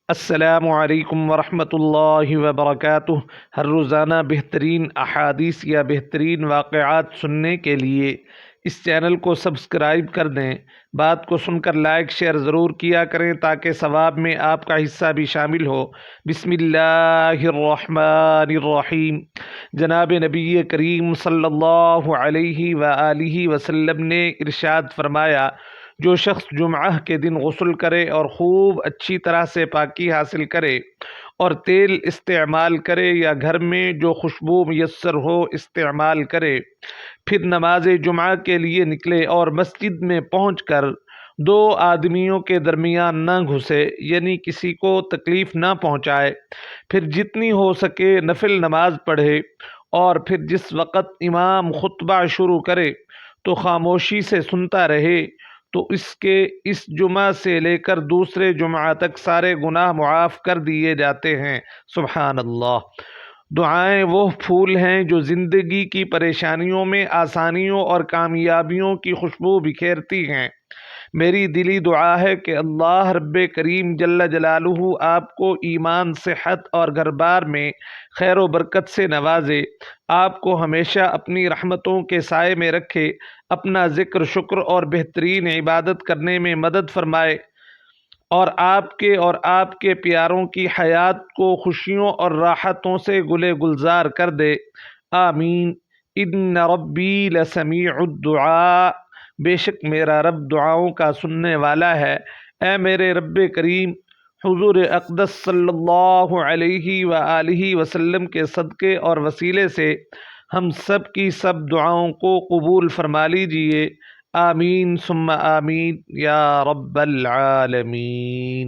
السلام علیکم ورحمۃ اللہ وبرکاتہ۔ ہر روزانہ بہترین احادیث یا بہترین واقعات سننے کے لیے اس چینل کو سبسکرائب کر دیں۔ بات کو سن کر لائک شیئر ضرور کیا کریں تاکہ ثواب میں آپ کا حصہ بھی شامل ہو۔ بسم اللہ الرحمن الرحیم۔ جناب نبی کریم صلی اللہ علیہ وآلہ وسلم نے ارشاد فرمایا، جو شخص جمعہ کے دن غسل کرے اور خوب اچھی طرح سے پاکی حاصل کرے اور تیل استعمال کرے یا گھر میں جو خوشبو میسر ہو استعمال کرے، پھر نماز جمعہ کے لیے نکلے اور مسجد میں پہنچ کر دو آدمیوں کے درمیان نہ گھسے، یعنی کسی کو تکلیف نہ پہنچائے، پھر جتنی ہو سکے نفل نماز پڑھے، اور پھر جس وقت امام خطبہ شروع کرے تو خاموشی سے سنتا رہے، تو اس کے اس جمعہ سے لے کر دوسرے جمعہ تک سارے گناہ معاف کر دیے جاتے ہیں۔ سبحان اللہ۔ دعائیں وہ پھول ہیں جو زندگی کی پریشانیوں میں آسانیوں اور کامیابیوں کی خوشبو بکھیرتی ہیں۔ میری دلی دعا ہے کہ اللہ رب کریم جل جلالہ آپ کو ایمان، صحت اور گھر بار میں خیر و برکت سے نوازے، آپ کو ہمیشہ اپنی رحمتوں کے سائے میں رکھے، اپنا ذکر، شکر اور بہترین عبادت کرنے میں مدد فرمائے، اور آپ کے پیاروں کی حیات کو خوشیوں اور راحتوں سے گلے گلزار کر دے۔ آمین۔ ان ربی لسمیع الدعاء۔ بے شک میرا رب دعاؤں کا سننے والا ہے۔ اے میرے رب کریم، حضور اقدس صلی اللہ علیہ وآلہ وسلم کے صدقے اور وسیلے سے ہم سب کی سب دعاؤں کو قبول فرما لیجئے۔ آمین ثم آمین یا رب العالمین۔